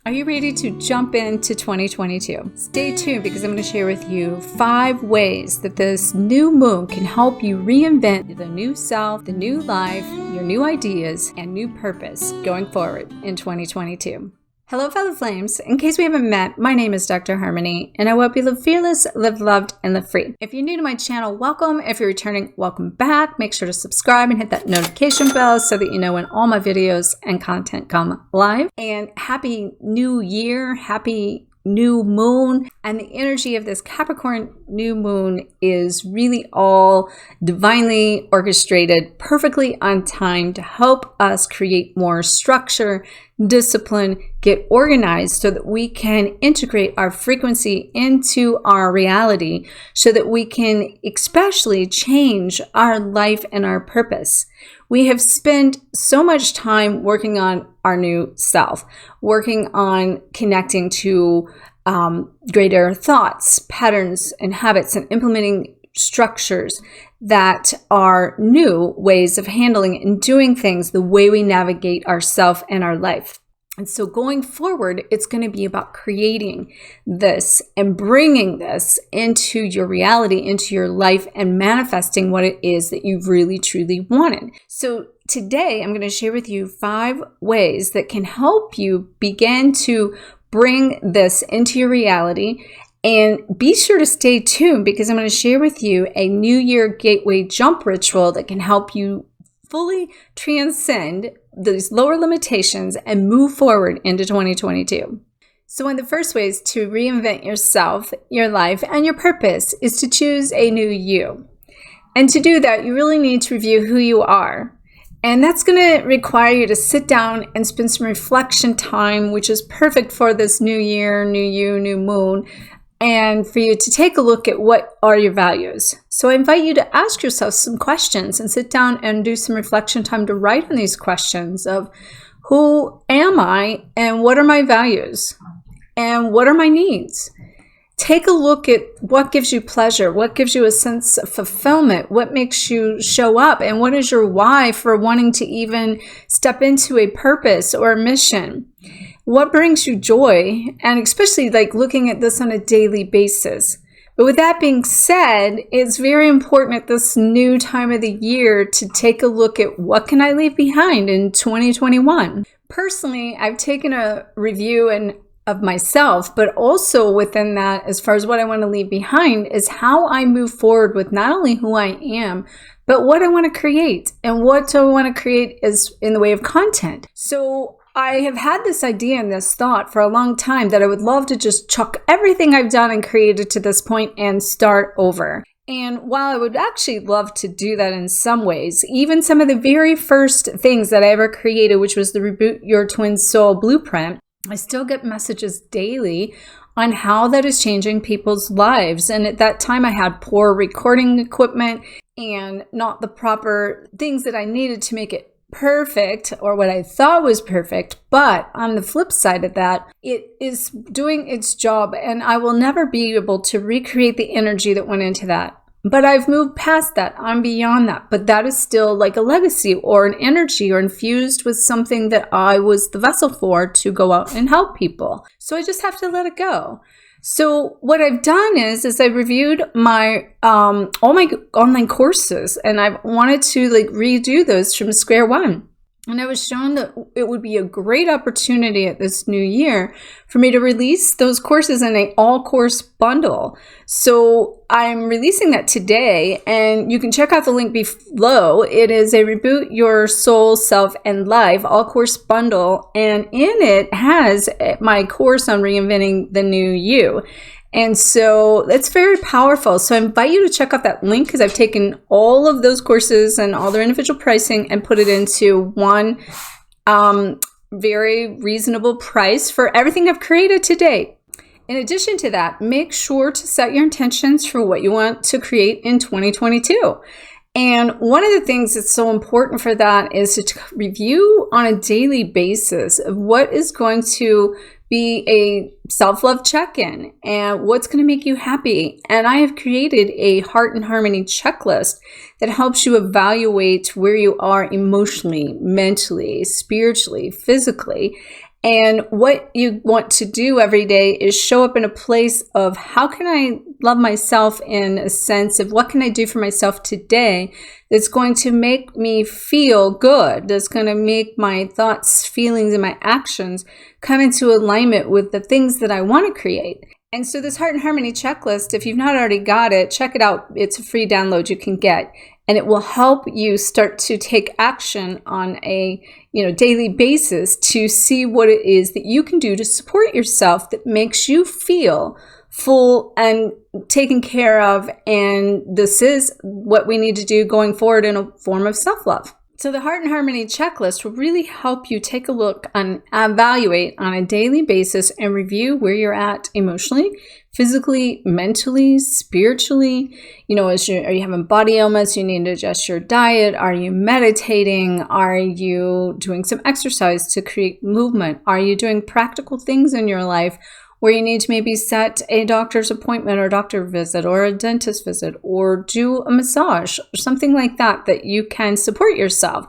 Are you ready to jump into 2022? Stay tuned because I'm going to share with you 5 ways that this new moon can help you reinvent the new self, the new life, your new ideas, and new purpose going forward in 2022. Hello, fellow flames. In case we haven't met, my name is Dr. Harmony, and I hope you live fearless, live loved, and live free. If you're new to my channel, welcome. If you're returning, welcome back. Make sure to subscribe and hit that notification bell so that you know when all my videos and content come live. And happy new year, happy new moon. And the energy of this Capricorn new moon is really all divinely orchestrated, perfectly on time to help us create more structure, discipline, get organized so that we can integrate our frequency into our reality so that we can especially change our life and our purpose. We have spent so much time working on our new self, working on connecting to greater thoughts, patterns, and habits, and implementing structures that are new ways of handling and doing things, the way we navigate ourself and our life. And so going forward, it's going to be about creating this and bringing this into your reality, into your life, and manifesting what it is that you really, truly wanted. So today, I'm going to share with you 5 ways that can help you begin to bring this into your reality. And be sure to stay tuned because I'm going to share with you a New Year Gateway Jump ritual that can help you fully transcend these lower limitations and move forward into 2022. So one of the first ways to reinvent yourself, your life, and your purpose is to choose a new you. And to do that, you really need to review who you are. And that's going to require you to sit down and spend some reflection time, which is perfect for this new year, new you, new moon, and for you to take a look at what are your values. So I invite you to ask yourself some questions and sit down and do some reflection time to write on these questions of who am I and what are my values and what are my needs? Take a look at what gives you pleasure, what gives you a sense of fulfillment, what makes you show up, and what is your why for wanting to even step into a purpose or a mission. What brings you joy, and especially like looking at this on a daily basis. But with that being said, it's very important at this new time of the year to take a look at what can I leave behind in 2021. Personally, I've taken a review of myself, but also within that, as far as what I want to leave behind, is how I move forward with not only who I am, but what I want to create. And what do I want to create is in the way of content. So I have had this idea and this thought for a long time that I would love to just chuck everything I've done and created to this point and start over. And while I would actually love to do that in some ways, even some of the very first things that I ever created, which was the Reboot Your Twin Soul Blueprint, I still get messages daily on how that is changing people's lives. And at that time, I had poor recording equipment and not the proper things that I needed to make it perfect or what I thought was perfect. But on the flip side of that, it is doing its job, and I will never be able to recreate the energy that went into that. But I've moved past that. I'm beyond that. But that is still like a legacy or an energy or infused with something that I was the vessel for to go out and help people. So I just have to let it go. So what I've done is I reviewed my all my online courses, and I've wanted to like redo those from square one. And I was shown that it would be a great opportunity at this new year for me to release those courses in an all-course bundle. So I'm releasing that today, and you can check out the link below. It is a Reboot Your Soul, Self, and Life all-course bundle, and in it has my course on reinventing the new you. And so that's very powerful. So I invite you to check out that link because I've taken all of those courses and all their individual pricing and put it into one very reasonable price for everything I've created to date. In addition to that, make sure to set your intentions for what you want to create in 2022. And one of the things that's so important for that is to review on a daily basis of what is going to be a self-love check-in and what's going to make you happy. And I have created a Heart and Harmony checklist that helps you evaluate where you are emotionally, mentally, spiritually, physically. And what you want to do every day is show up in a place of how can I love myself, in a sense of what can I do for myself today that's going to make me feel good, that's going to make my thoughts, feelings, and my actions come into alignment with the things that I want to create. And so this Heart and Harmony checklist, if you've not already got it, check it out. It's a free download you can get. And it will help you start to take action on a daily basis to see what it is that you can do to support yourself that makes you feel full and taken care of. And this is what we need to do going forward in a form of self-love. So the Heart and Harmony checklist will really help you take a look and evaluate on a daily basis and review where you're at emotionally, physically, mentally, spiritually. Are you having body ailments? You need to adjust your diet. Are you meditating? Are you doing some exercise to create movement? Are you doing practical things in your life where you need to maybe set a doctor's appointment or doctor visit or a dentist visit or do a massage or something like that, that you can support yourself?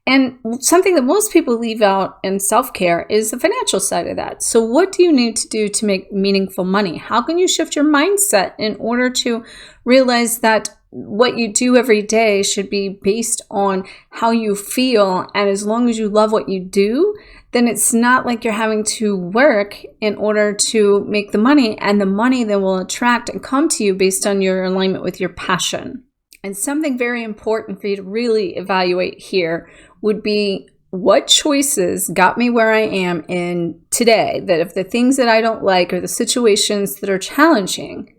And something that most people leave out in self-care is the financial side of that. So what do you need to do to make meaningful money? How can you shift your mindset in order to realize that what you do every day should be based on how you feel? And as long as you love what you do, then it's not like you're having to work in order to make the money, and the money then will attract and come to you based on your alignment with your passion. And something very important for you to really evaluate here would be, what choices got me where I am in today? That if the things that I don't like or the situations that are challenging,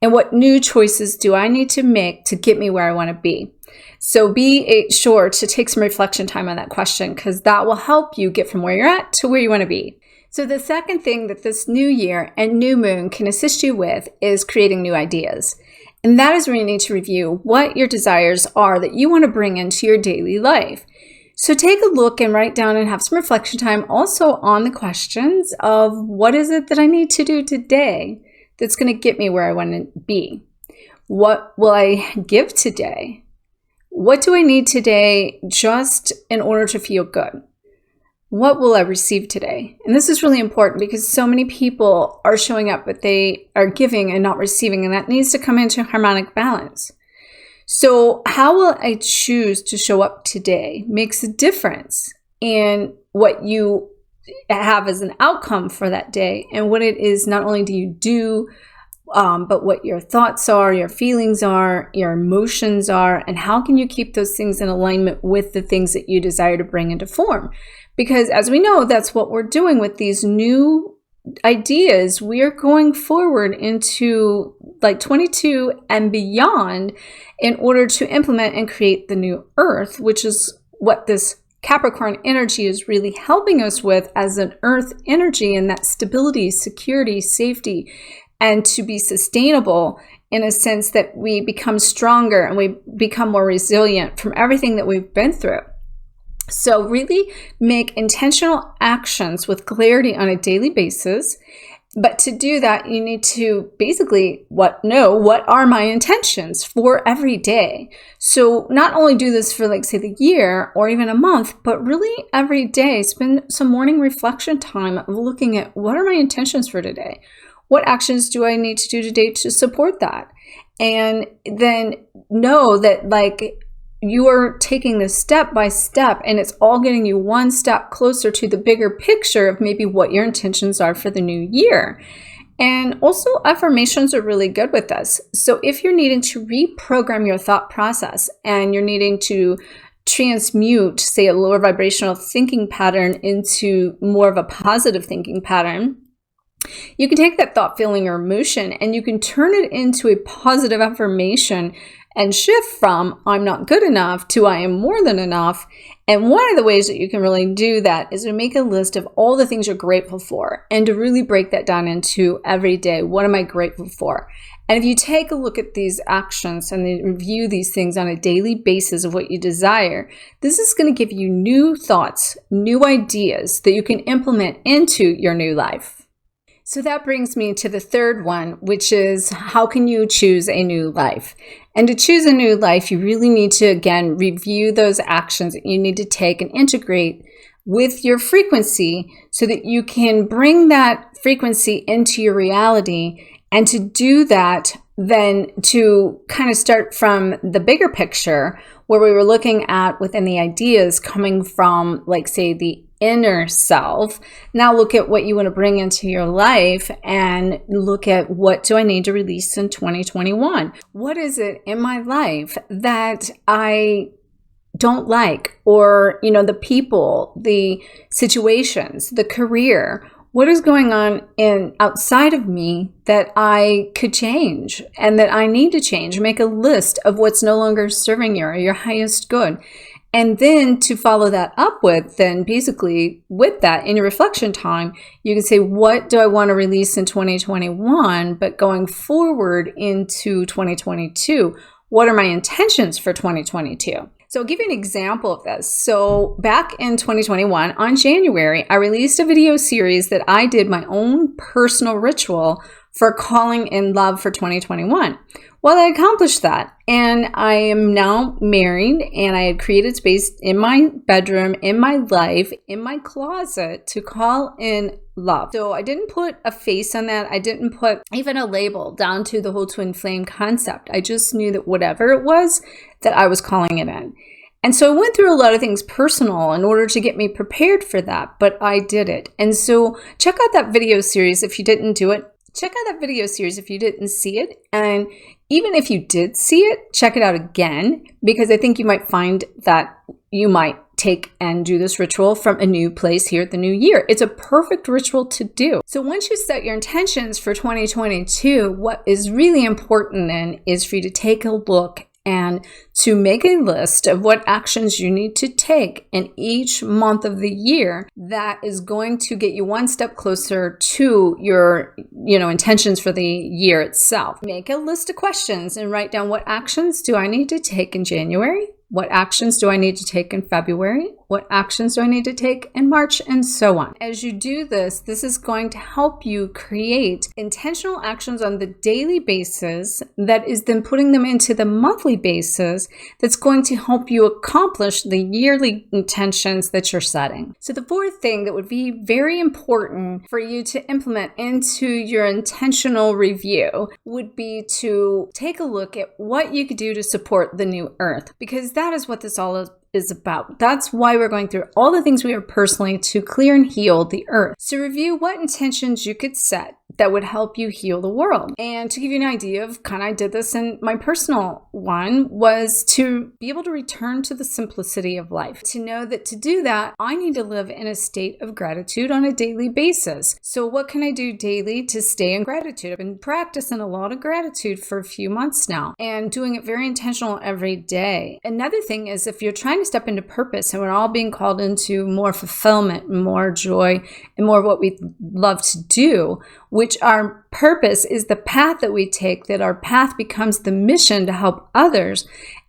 and what new choices do I need to make to get me where I want to be? So be sure to take some reflection time on that question, because that will help you get from where you're at to where you want to be. So the second thing that this new year and new moon can assist you with is creating new ideas. And that is where you need to review what your desires are that you want to bring into your daily life. So take a look and write down and have some reflection time also on the questions of, what is it that I need to do today that's going to get me where I want to be? What will I give today? What do I need today just in order to feel good? What will I receive today? And this is really important because so many people are showing up, but they are giving and not receiving, and that needs to come into harmonic balance. So how will I choose to show up today makes a difference in what you have as an outcome for that day, and what it is not only do you do, but what your thoughts are, your feelings are, your emotions are, and how can you keep those things in alignment with the things that you desire to bring into form? Because as we know, that's what we're doing with these new ideas. We are going forward into like 22 and beyond in order to implement and create the new earth, which is what this Capricorn energy is really helping us with as an earth energy, and that stability, security, safety, and to be sustainable in a sense that we become stronger and we become more resilient from everything that we've been through. So really make intentional actions with clarity on a daily basis. But to do that, you need to basically know what are my intentions for every day. So not only do this for, like, say, the year or even a month, but really every day spend some morning reflection time of looking at, what are my intentions for today? What actions do I need to do today to support that? And then know that, like, you are taking this step by step, and it's all getting you one step closer to the bigger picture of maybe what your intentions are for the new year. And also, affirmations are really good with this. So if you're needing to reprogram your thought process and you're needing to transmute, say, a lower vibrational thinking pattern into more of a positive thinking pattern, you can take that thought, feeling, or emotion and you can turn it into a positive affirmation and shift from I'm not good enough to I am more than enough. And one of the ways that you can really do that is to make a list of all the things you're grateful for, and to really break that down into every day. What am I grateful for? And if you take a look at these actions and then review these things on a daily basis of what you desire, this is going to give you new thoughts, new ideas that you can implement into your new life. So that brings me to the third one, which is, how can you choose a new life? And to choose a new life, you really need to, again, review those actions that you need to take and integrate with your frequency so that you can bring that frequency into your reality. And to do that, then to kind of start from the bigger picture where we were looking at within the ideas coming from, like, say, the inner self. Now look at what you want to bring into your life and look at, what do I need to release in 2021? What is it in my life that I don't like? Or, the people, the situations, the career, what is going on outside of me that I could change and that I need to change? Make a list of what's no longer serving you or your highest good. And then to follow that up with, then basically with that in your reflection time, you can say, what do I want to release in 2021? But going forward into 2022, what are my intentions for 2022? So I'll give you an example of this. So back in 2021, on January, I released a video series that I did my own personal ritual for calling in love for 2021. Well, I accomplished that, and I am now married, and I had created space in my bedroom, in my life, in my closet to call in love. So I didn't put a face on that. I didn't put even a label down to the whole twin flame concept. I just knew that whatever it was, that I was calling it in. And so I went through a lot of things personal in order to get me prepared for that, but I did it. And so check out that video series if you didn't do it. Check out that video series if you didn't see it. And even if you did see it, check it out again, because I think you might find that you might take and do this ritual from a new place here at the new year. It's a perfect ritual to do. So once you set your intentions for 2022, what is really important then is for you to take a look and to make a list of what actions you need to take in each month of the year that is going to get you one step closer to your, intentions for the year itself. Make a list of questions and write down, what actions do I need to take in January? What actions do I need to take in February? What actions do I need to take in March? And so on. As you do this, this is going to help you create intentional actions on the daily basis that is then putting them into the monthly basis that's going to help you accomplish the yearly intentions that you're setting. So the fourth thing that would be very important for you to implement into your intentional review would be to take a look at what you could do to support the new earth, because that is what this all is about. That's why we're going through all the things we are personally to clear and heal the earth. So review what intentions you could set that would help you heal the world. And to give you an idea of I did this in my personal one, was to be able to return to the simplicity of life. To know that to do that, I need to live in a state of gratitude on a daily basis. So what can I do daily to stay in gratitude? I've been practicing a lot of gratitude for a few months now and doing it very intentional every day. Another thing is, if you're trying to step into purpose, and we're all being called into more fulfillment, more joy, and more of what we love to do, which our purpose is the path that we take, that our path becomes the mission to help others.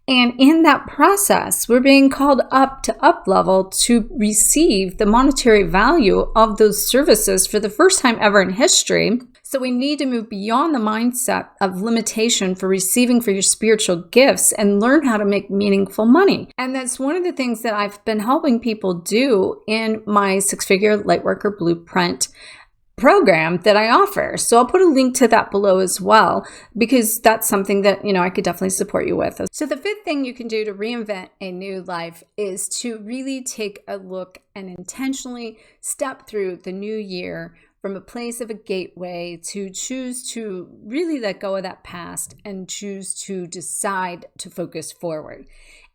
And in that process, we're being called up to up level to receive the monetary value of those services for the first time ever in history. So we need to move beyond the mindset of limitation for receiving for your spiritual gifts and learn how to make meaningful money. And that's one of the things that I've been helping people do in my 6-figure Lightworker Blueprint program that I offer. So I'll put a link to that below as well, because that's something that, I could definitely support you with. So the fifth thing you can do to reinvent a new life is to really take a look and intentionally step through the new year from a place of a gateway, to choose to really let go of that past and choose to decide to focus forward.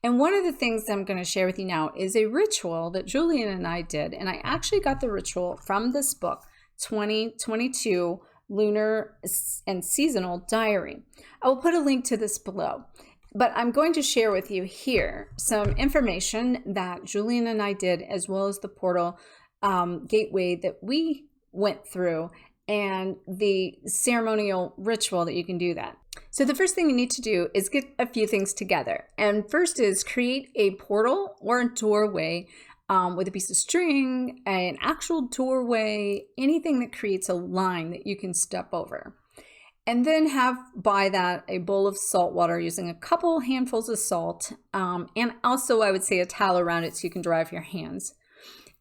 And one of the things that I'm going to share with you now is a ritual that Julian and I did. And I actually got the ritual from this book, 2022 Lunar and Seasonal Diary. I will put a link to this below. But I'm going to share with you here some information that Julian and I did, as well as the portal gateway that we went through, and the ceremonial ritual that you can do that. So the first thing you need to do is get a few things together. And first is create a portal or a doorway with a piece of string, an actual doorway, anything that creates a line that you can step over. And then have by that a bowl of salt water using a couple handfuls of salt, and also I would say a towel around it so you can dry off your hands.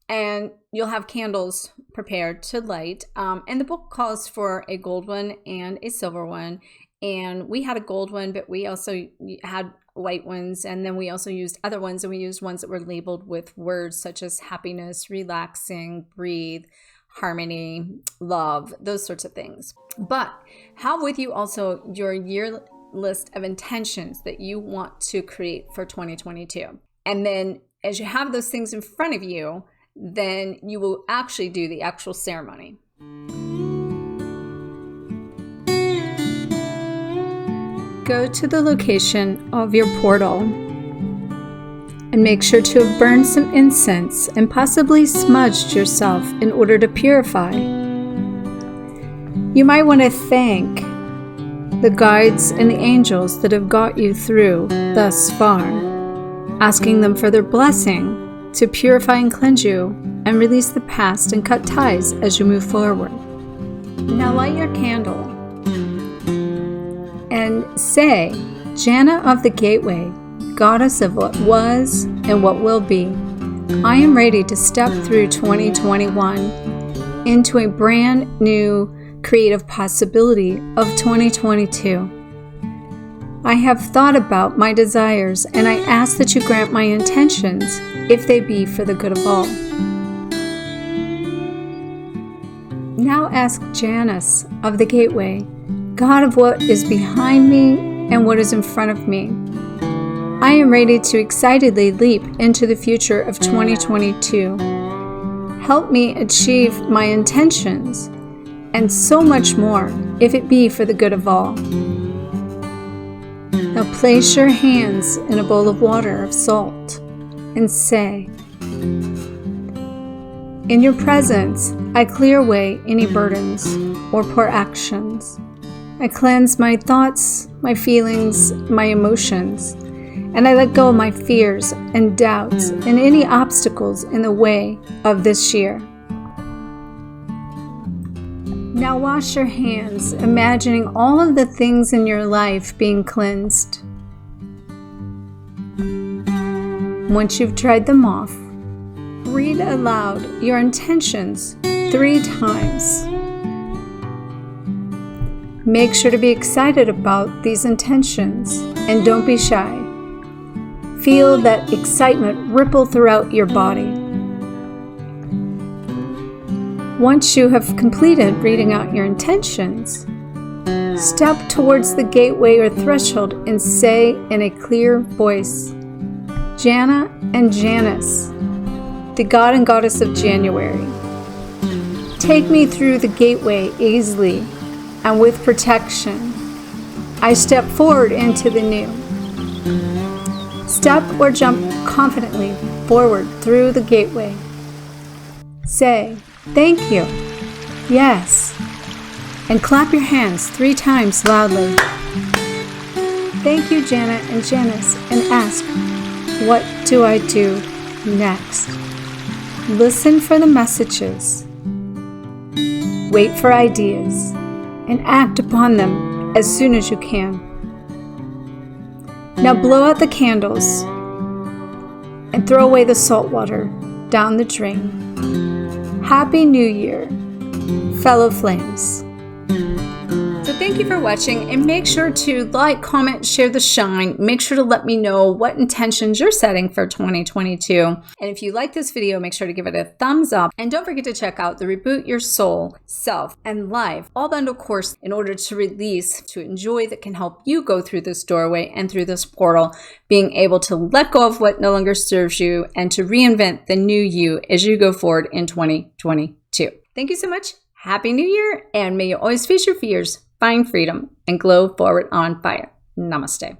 And you'll have candles prepared to light. And the book calls for a gold one and a silver one. And we had a gold one, but we also had white ones. And then we also used other ones, and we used ones that were labeled with words such as happiness, relaxing, breathe, harmony, love, those sorts of things. But have with you also your year list of intentions that you want to create for 2022. And then as you have those things in front of you, then you will actually do the actual ceremony. Go to the location of your portal and make sure to have burned some incense and possibly smudged yourself in order to purify. You might want to thank the guides and the angels that have got you through thus far, asking them for their blessing to purify and cleanse you and release the past and cut ties as you move forward. Now light your candle and say, Jana of the Gateway, Goddess of what was and what will be, I am ready to step through 2021 into a brand new creative possibility of 2022. I have thought about my desires, and I ask that you grant my intentions if they be for the good of all. Now ask Janus of the Gateway, God of what is behind me and what is in front of me. I am ready to excitedly leap into the future of 2022. Help me achieve my intentions and so much more, if it be for the good of all. Now place your hands in a bowl of water of salt and say, in your presence, I clear away any burdens or poor actions. I cleanse my thoughts, my feelings, my emotions, and I let go of my fears and doubts and any obstacles in the way of this year. Now wash your hands, imagining all of the things in your life being cleansed. Once you've dried them off, read aloud your intentions 3 times. Make sure to be excited about these intentions and don't be shy. Feel that excitement ripple throughout your body. Once you have completed reading out your intentions, step towards the gateway or threshold and say in a clear voice, Jana and Janus, the God and Goddess of January, take me through the gateway easily and with protection. I step forward into the new. Step or jump confidently forward through the gateway. Say, thank you, yes, and clap your hands 3 times loudly. Thank you, Jana and Janus, and ask, what do I do next? Listen for the messages. Wait for ideas, and act upon them as soon as you can. Now blow out the candles and throw away the salt water down the drain. Happy New Year, fellow flames. So thank you for watching, and make sure to like, comment, share the shine. Make sure to let me know what intentions you're setting for 2022. And if you like this video, make sure to give it a thumbs up. And don't forget to check out the Reboot Your Soul, Self, and Life all bundle course in order to release, to enjoy, that can help you go through this doorway and through this portal, being able to let go of what no longer serves you and to reinvent the new you as you go forward in 2022. Thank you so much. Happy New Year, and may you always face your fears, find freedom, and glow forward on fire. Namaste.